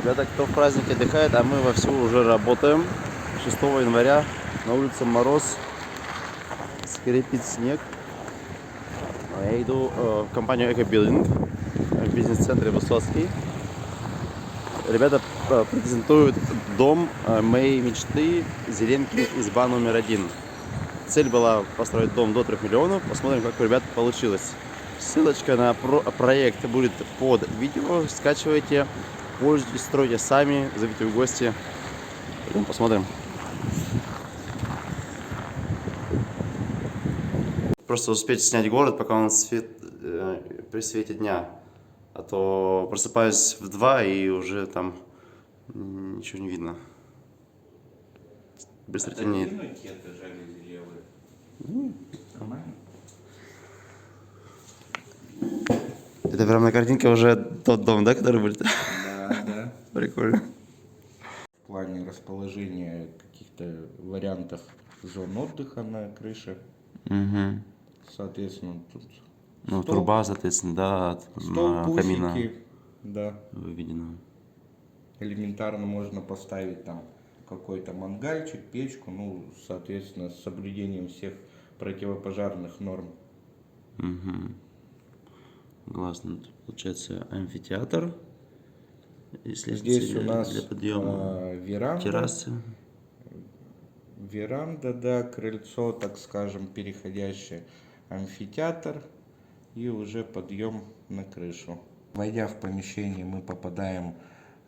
Ребята, кто в празднике отдыхает, а мы вовсю уже работаем. 6 января на улице мороз, скрипит снег. Я иду в компанию Экобилдинг в бизнес-центре Высоцкий. Ребята презентуют дом моей мечты, Зеленкин, изба номер 1. Цель была построить дом до 3 миллионов. Посмотрим, как у ребят получилось. Ссылочка на проект будет под видео. Скачивайте, пользуйтесь, стройте сами, зовите в гости. Пойдем посмотрим. Просто успеть снять город, пока он при свете дня. А то просыпаюсь в 2 и уже там ничего не видно. Быстро темнеет. Это прям на картинке уже тот дом, да, который будет? Да, да. Прикольно. В плане расположения каких-то вариантов зон отдыха на крыше. Угу. Соответственно, тут Ну, стол, труба, соответственно, да, от стол, камина пусики, да. выведена. Элементарно можно поставить там какой-то мангальчик, печку, ну, соответственно, с соблюдением всех противопожарных норм. Угу. Классно. Тут получается амфитеатр. Если Здесь у нас для подъема. Террасы. веранда, да, крыльцо, так скажем, переходящее амфитеатр и уже подъем на крышу. Войдя в помещение, мы попадаем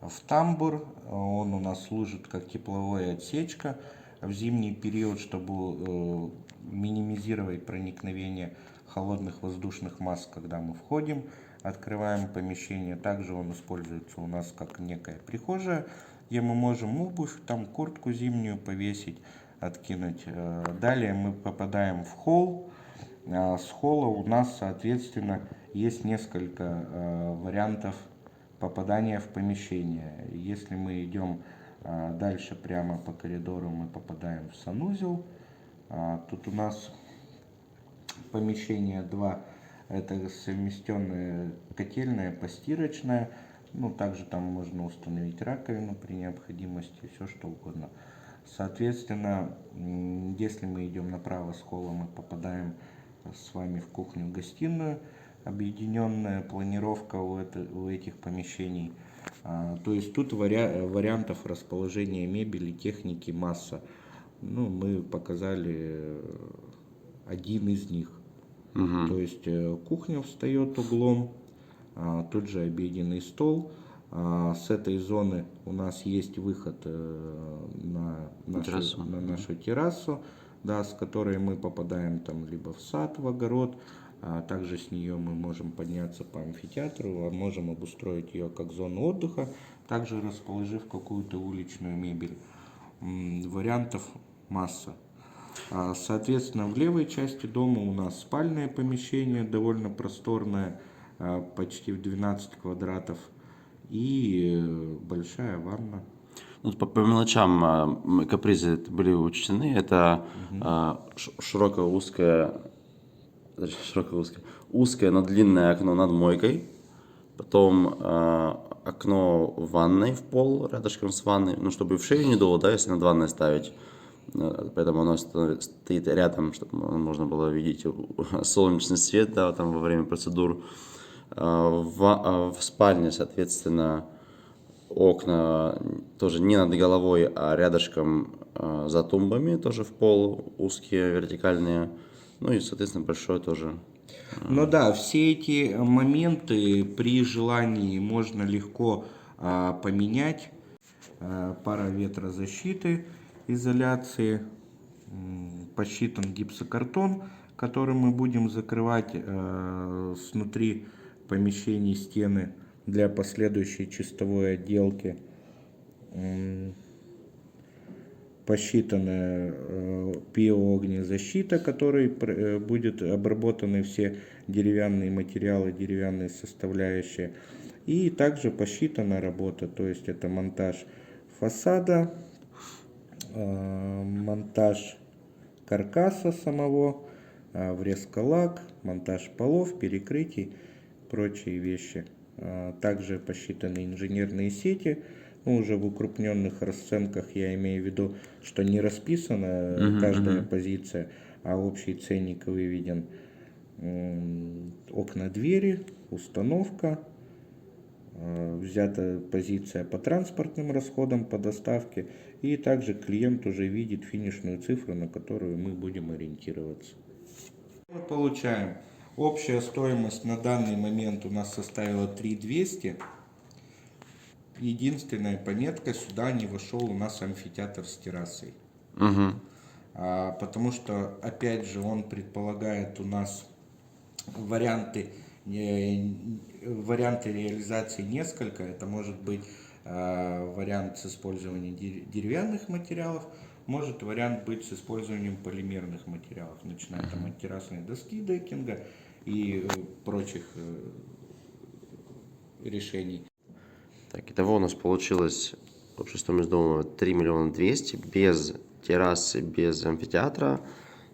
в тамбур. Он у нас служит как тепловая отсечка. В зимний период, чтобы минимизировать проникновение холодных воздушных масс, когда мы входим, открываем помещение. Также он используется у нас как некая прихожая, где мы можем обувь, там куртку зимнюю повесить, откинуть. Далее мы попадаем в холл. С холла у нас, соответственно, есть несколько вариантов попадания в помещение. Если мы идем дальше прямо по коридору, мы попадаем в санузел. Тут у нас помещение 2, это совмещенная котельная, постирочная. Ну, также там можно установить раковину при необходимости, все что угодно. Соответственно, если мы идем направо с холла, мы попадаем с вами в кухню-гостиную. Объединенная планировка у этих помещений. То есть тут вариантов расположения мебели, техники масса. Ну, мы показали один из них. Угу. То есть кухня встает углом, тут же обеденный стол. С этой зоны у нас есть выход на нашу террасу, да, с которой мы попадаем там либо в сад, в огород. Также с нее мы можем подняться по амфитеатру, можем обустроить ее как зону отдыха, также расположив какую-то уличную мебель. Вариантов масса. Соответственно, в левой части дома у нас спальное помещение, довольно просторное, почти в 12 квадратов, и большая ванна. Ну, по мелочам капризы были учтены. Это узкое, но длинное окно над мойкой. Потом окно в ванной в пол, рядышком с ванной, ну, чтобы в шею не дуло, да, если над ванной ставить. Поэтому оно стоит рядом, чтобы можно было видеть солнечный свет, да, там во время процедур. В спальне, соответственно, окна тоже не над головой, а рядышком за тумбами, тоже в пол, узкие, вертикальные. Ну и, соответственно, большое тоже. Ну да, все эти моменты при желании можно легко поменять. Пара ветрозащиты, изоляции, посчитан гипсокартон, который мы будем закрывать снутри помещений стены для последующей чистовой отделки. Посчитана биоогнезащита, которой будет обработаны все деревянные материалы, деревянные составляющие. И также посчитана работа, то есть это монтаж фасада, монтаж каркаса самого, врезка-лак, монтаж полов, перекрытий, прочие вещи. Также посчитаны инженерные сети, Ну, уже в укрупненных расценках я имею в виду, что не расписана каждая позиция, а общий ценник выведен. Окна, двери, установка, взята позиция по транспортным расходам, по доставке, и также клиент уже видит финишную цифру, на которую мы будем ориентироваться. Мы получаем, общая стоимость на данный момент у нас составила 3200. Единственная пометка, сюда не вошел у нас амфитеатр с террасой. Потому что, опять же, он предполагает у нас варианты реализации несколько. Это может быть вариант с использованием деревянных материалов, может вариант быть с использованием полимерных материалов, начиная там от террасной доски декинга и прочих решений. Так, итого у нас получилось общая стоимость дома 3 миллиона 200 без террасы, без амфитеатра.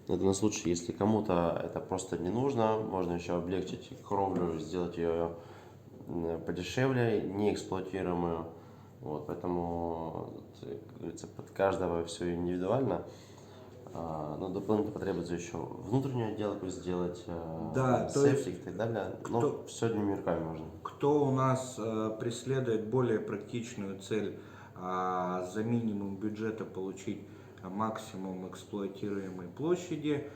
На данный случай, если кому-то это просто не нужно, можно еще облегчить кровлю, сделать ее подешевле, неэксплуатируемую. Вот, поэтому, как говорится, под каждого все индивидуально. Но дополнительно потребуется еще внутреннюю отделку сделать, Да, септик и так далее. Но все одними руками можно. Кто у нас преследует более практичную цель за минимум бюджета получить максимум эксплуатируемой площади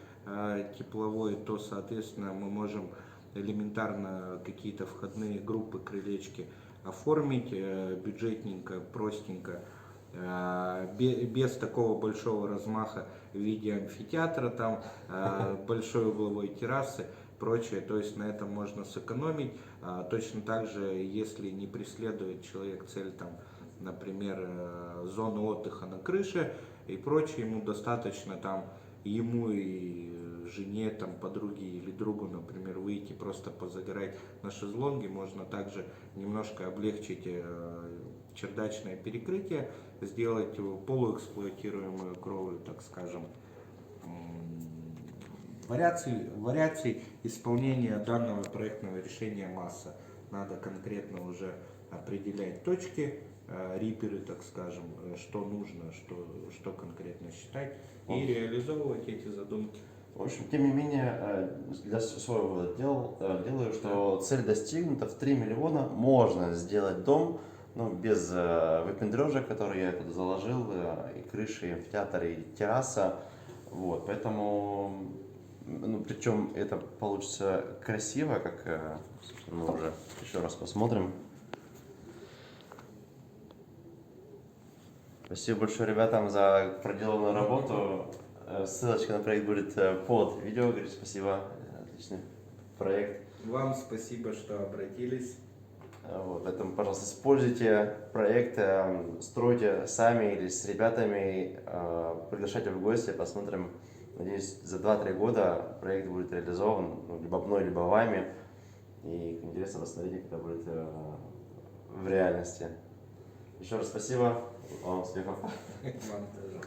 тепловой, то, соответственно, мы можем элементарно какие-то входные группы, крылечки оформить бюджетненько, простенько, без такого большого размаха в виде амфитеатра, там большой угловой террасы, прочее. То есть на этом можно сэкономить. Точно так же, если не преследует человек цель, там, например, зоны отдыха на крыше и прочее, ему достаточно там ему и жене, там, подруге или другу, например, выйти просто позагорать на шезлонге. Можно также немножко облегчить чердачное перекрытие, сделать полуэксплуатируемую кровлю, так скажем. Вариаций исполнения данного проектного решения масса. Надо конкретно уже определять точки, риперы, так скажем, что нужно, что конкретно считать, и реализовывать эти задумки. В общем, тем не менее, для своего вывода делаю, что цель достигнута. В 3 миллиона можно сделать дом, ну, без выпендрежа, который я туда заложил, и крыши, и амфитеатр, и терраса. Вот, поэтому, ну, причем это получится красиво, как мы уже еще раз посмотрим. Спасибо большое ребятам за проделанную работу. Ссылочка на проект будет под видео. Говорю, спасибо, отличный проект. Вам спасибо, что обратились. Вот, поэтому, пожалуйста, используйте проект, стройте сами или с ребятами, приглашайте в гости, посмотрим. Надеюсь, за 2-3 года проект будет реализован, ну, либо мной, либо вами. И интересно посмотреть, как это будет в реальности. Еще раз спасибо, вам успехов. Вам тоже.